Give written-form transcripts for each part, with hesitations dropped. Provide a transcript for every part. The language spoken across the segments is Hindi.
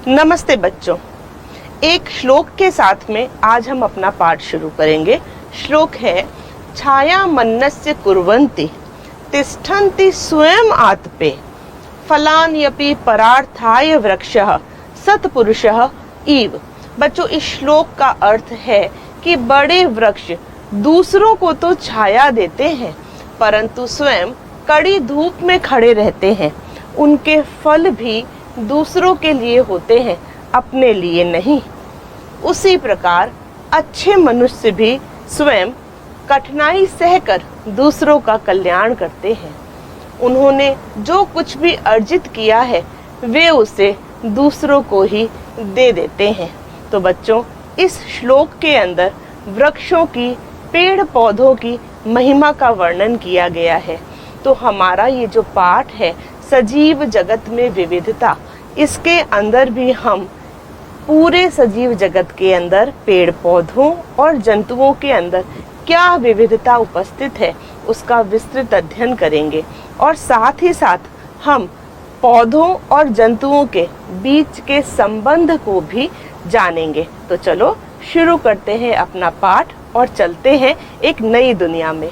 नमस्ते बच्चों, एक श्लोक के साथ में आज हम अपना पाठ शुरू करेंगे। श्लोक है छाया मन्नस्य कुर्वन्ति तिष्ठन्ति स्वयं आतपे फलान्यपि परार्थाय वृक्षः सत्पुरुषः इव। बच्चों, इस श्लोक का अर्थ है कि बड़े वृक्ष दूसरों को तो छाया देते हैं परंतु स्वयं कड़ी धूप में खड़े रहते हैं। उनके फल भी दूसरों के लिए होते हैं, अपने लिए नहीं। उसी प्रकार अच्छे मनुष्य भी स्वयं कठिनाई सहकर दूसरों का कल्याण करते हैं। उन्होंने जो कुछ भी अर्जित किया है वे उसे दूसरों को ही दे देते हैं। तो बच्चों, इस श्लोक के अंदर वृक्षों की, पेड़ पौधों की महिमा का वर्णन किया गया है। तो हमारा ये जो पाठ है सजीव जगत में विविधता, इसके अंदर भी हम पूरे सजीव जगत के अंदर पेड़ पौधों और जंतुओं के अंदर क्या विविधता उपस्थित है उसका विस्तृत अध्ययन करेंगे और साथ ही साथ हम पौधों और जंतुओं के बीच के संबंध को भी जानेंगे। तो चलो शुरू करते हैं अपना पाठ और चलते हैं एक नई दुनिया में।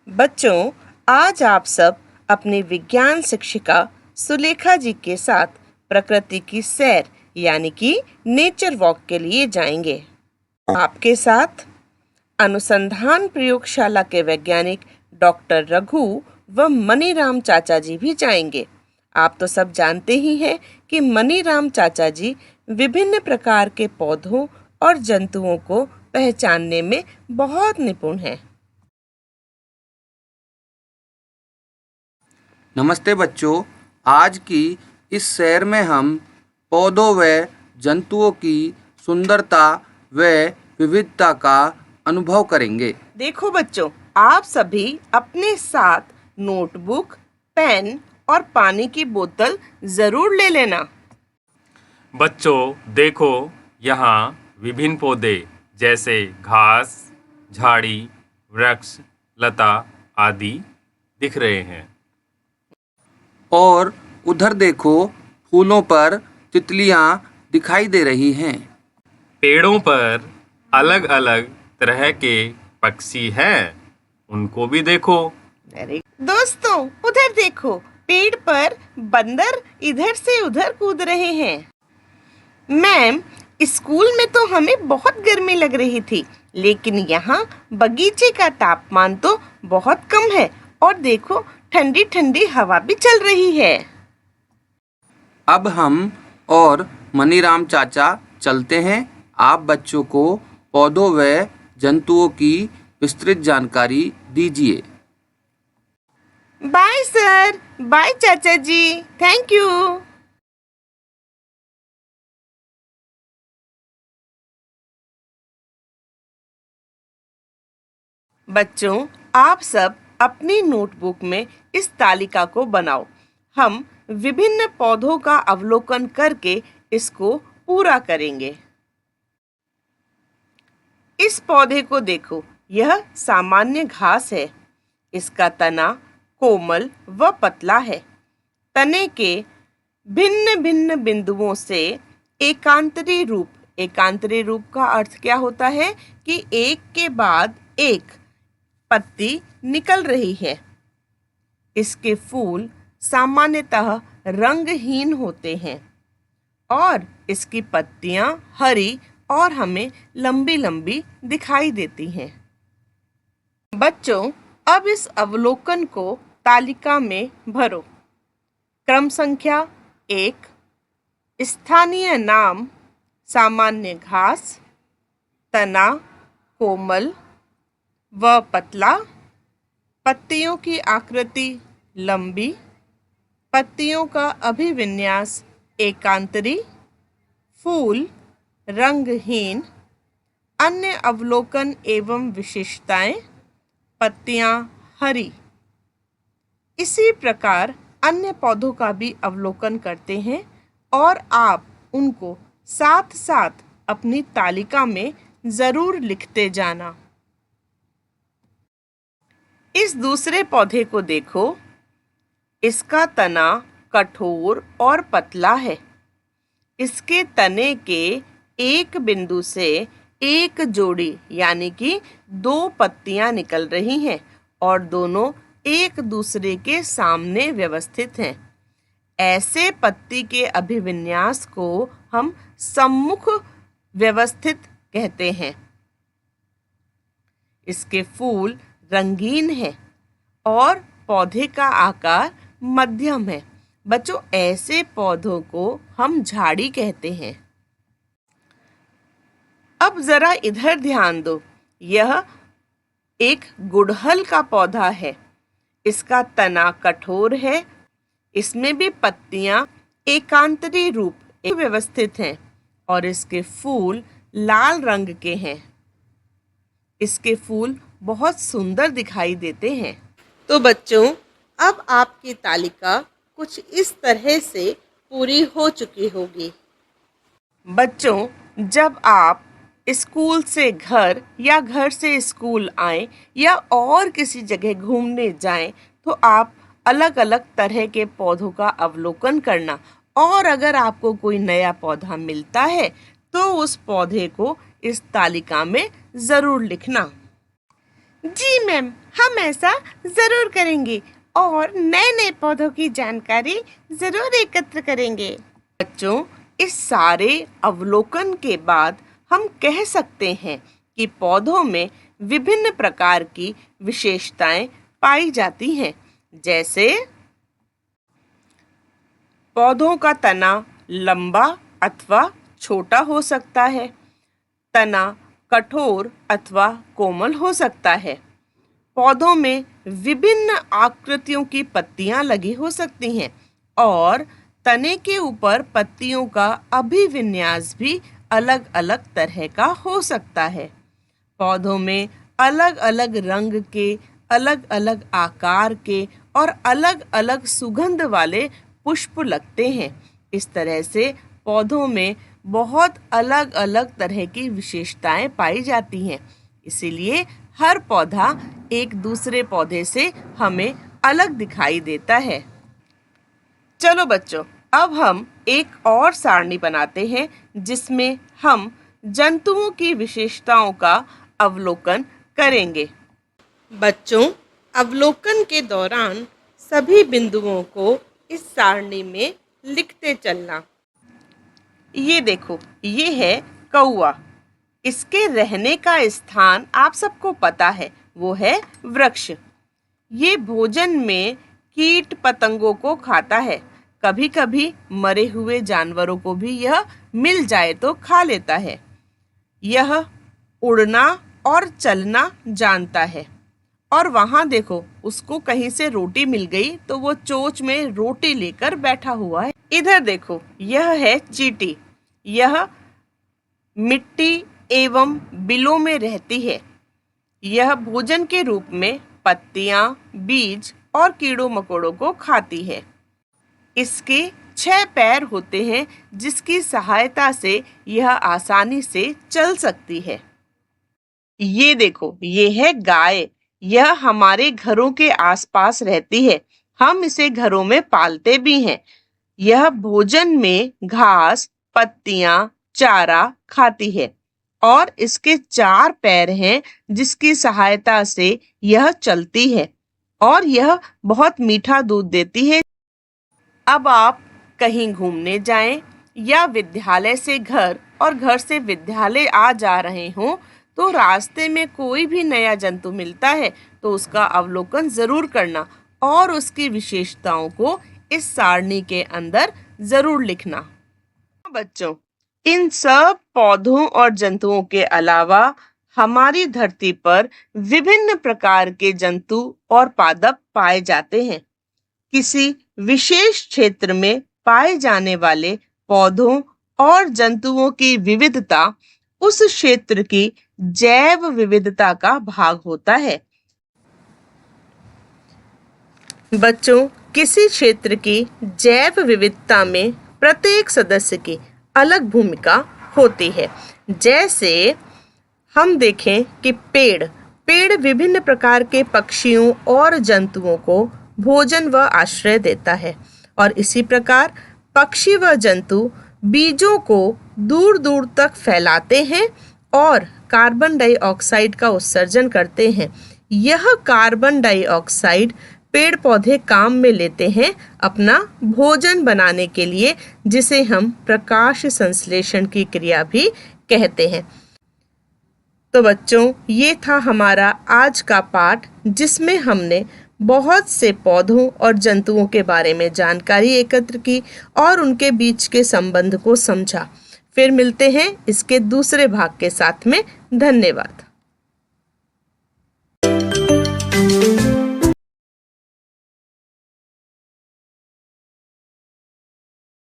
बच्चों, आज आप सब अपनी विज्ञान शिक्षिका सुलेखा जी के साथ प्रकृति की सैर यानी कि नेचर वॉक के लिए जाएंगे। आपके साथ अनुसंधान प्रयोगशाला के वैज्ञानिक डॉक्टर रघु व मनीराम चाचा जी भी जाएंगे। आप तो सब जानते ही हैं कि मनीराम चाचा जी विभिन्न प्रकार के पौधों और जंतुओं को पहचानने में बहुत निपुण हैं। नमस्ते बच्चों, आज की इस सैर में हम पौधों व जंतुओं की सुंदरता व विविधता का अनुभव करेंगे। देखो बच्चों, आप सभी अपने साथ नोटबुक, पेन और पानी की बोतल जरूर ले लेना। बच्चों देखो, यहाँ विभिन्न पौधे जैसे घास, झाड़ी, वृक्ष, लता आदि दिख रहे हैं। और उधर देखो, फूलों पर तितलियां दिखाई दे रही हैं। पेड़ों पर अलग अलग तरह के पक्षी हैं, उनको भी देखो। दोस्तों, उधर देखो, पेड़ पर बंदर इधर से उधर कूद रहे हैं। मैम, स्कूल में तो हमें बहुत गर्मी लग रही थी, लेकिन यहाँ बगीचे का तापमान तो बहुत कम है और देखो ठंडी ठंडी हवा भी चल रही है। अब हम और मनीराम चाचा चलते हैं। आप बच्चों को पौधों व जंतुओं की विस्तृत जानकारी दीजिए। बाय सर, बाय चाचा जी, थैंक यू। बच्चों, आप सब अपनी नोटबुक में इस तालिका को बनाओ। हम विभिन्न पौधों का अवलोकन करके इसको पूरा करेंगे। इस पौधे को देखो, यह सामान्य घास है। इसका तना कोमल व पतला है। तने के भिन्न भिन्न बिंदुओं से एकांतरी रूप का अर्थ क्या होता है कि एक के बाद एक पत्ती निकल रही है। इसके फूल सामान्यतः रंगहीन होते हैं और इसकी पत्तियां हरी और हमें लंबी लंबी दिखाई देती हैं। बच्चों, अब इस अवलोकन को तालिका में भरो। क्रम संख्या 1, स्थानीय नाम सामान्य घास, तना कोमल व पतला, पत्तियों की आकृति लंबी, पत्तियों का अभिविन्यास एकांतरी, फूल रंगहीन, अन्य अवलोकन एवं विशेषताएं, पत्तियां हरी। इसी प्रकार अन्य पौधों का भी अवलोकन करते हैं और आप उनको साथ साथ अपनी तालिका में ज़रूर लिखते जाना। इस दूसरे पौधे को देखो, इसका तना कठोर और पतला है। इसके तने के एक बिंदु से एक जोड़ी यानी कि 2 पत्तियां निकल रही हैं और दोनों एक दूसरे के सामने व्यवस्थित हैं। ऐसे पत्ती के अभिविन्यास को हम सम्मुख व्यवस्थित कहते हैं। इसके फूल रंगीन हैं और पौधे का आकार मध्यम है। बच्चों, ऐसे पौधों को हम झाड़ी कहते हैं। अब जरा इधर ध्यान दो, यह एक गुड़हल का पौधा है। इसका तना कठोर है, इसमें भी पत्तियां एकांतरी रूप में व्यवस्थित हैं और इसके फूल लाल रंग के हैं। इसके फूल बहुत सुंदर दिखाई देते हैं। तो बच्चों, अब आपकी तालिका कुछ इस तरह से पूरी हो चुकी होगी। बच्चों, जब आप स्कूल से घर या घर से स्कूल आएं या और किसी जगह घूमने जाएं तो आप अलग अलग तरह के पौधों का अवलोकन करना और अगर आपको कोई नया पौधा मिलता है तो उस पौधे को इस तालिका में ज़रूर लिखना। जी मैम, हम ऐसा ज़रूर करेंगे और नए नए पौधों की जानकारी ज़रूर एकत्र करेंगे। बच्चों, इस सारे अवलोकन के बाद हम कह सकते हैं कि पौधों में विभिन्न प्रकार की विशेषताएं पाई जाती हैं, जैसे पौधों का तना लंबा अथवा छोटा हो सकता है, तना कठोर अथवा कोमल हो सकता है, पौधों में विभिन्न आकृतियों की पत्तियां लगी हो सकती हैं और तने के ऊपर पत्तियों का अभिविन्यास भी अलग अलग तरह का हो सकता है। पौधों में अलग अलग रंग के, अलग अलग आकार के और अलग अलग सुगंध वाले पुष्प लगते हैं। इस तरह से पौधों में बहुत अलग अलग तरह की विशेषताएं पाई जाती हैं। इसीलिए हर पौधा एक दूसरे पौधे से हमें अलग दिखाई देता है। चलो बच्चों, अब हम एक और सारणी बनाते हैं जिसमें हम जंतुओं की विशेषताओं का अवलोकन करेंगे। बच्चों, अवलोकन के दौरान सभी बिंदुओं को इस सारणी में लिखते चलना। ये देखो, ये है कौवा। इसके रहने का स्थान आप सबको पता है, वो है वृक्ष। ये भोजन में कीट पतंगों को खाता है। कभी कभी मरे हुए जानवरों को भी यह मिल जाए तो खा लेता है। यह उड़ना और चलना जानता है। और वहाँ देखो, उसको कहीं से रोटी मिल गई तो वो चोंच में रोटी लेकर बैठा हुआ है। इधर देखो, यह है चींटी। यह मिट्टी एवं बिलों में रहती है। यह भोजन के रूप में पत्तियां, बीज और कीड़ों मकोड़ों को खाती है। इसके 6 पैर होते हैं जिसकी सहायता से यह आसानी से चल सकती है। ये देखो, ये है गाय। यह हमारे घरों के आसपास रहती है। हम इसे घरों में पालते भी हैं। यह भोजन में घास, पत्तियां, चारा खाती है और इसके 4 पैर हैं जिसकी सहायता से यह चलती है और यह बहुत मीठा दूध देती है। अब आप कहीं घूमने जाएं या विद्यालय से घर और घर से विद्यालय आ जा रहे हों तो रास्ते में कोई भी नया जंतु मिलता है तो उसका अवलोकन जरूर करना और उसकी विशेषताओं को इस सारणी के अंदर जरूर लिखना। बच्चों, इन सब पौधों और जंतुओं के अलावा हमारी धरती पर विभिन्न प्रकार के जंतु और पादप पाए जाते हैं। किसी विशेष क्षेत्र में पाए जाने वाले पौधों और जंतुओं की विविधता उस क्षेत्र की जैव विविधता का भाग होता है। बच्चों, किसी क्षेत्र की जैव विविधता में प्रत्येक सदस्य की अलग भूमिका होती है। जैसे हम देखें कि पेड़ पेड़ विभिन्न प्रकार के पक्षियों और जंतुओं को भोजन व आश्रय देता है और इसी प्रकार पक्षी व जंतु बीजों को दूर दूर तक फैलाते हैं और कार्बन डाइऑक्साइड का उत्सर्जन करते हैं। यह कार्बन डाइऑक्साइड पेड़ पौधे काम में लेते हैं अपना भोजन बनाने के लिए, जिसे हम प्रकाश संश्लेषण की क्रिया भी कहते हैं। तो बच्चों, ये था हमारा आज का पाठ, जिसमें हमने बहुत से पौधों और जंतुओं के बारे में जानकारी एकत्र की और उनके बीच के संबंध को समझा। फिर मिलते हैं इसके दूसरे भाग के साथ में। धन्यवाद।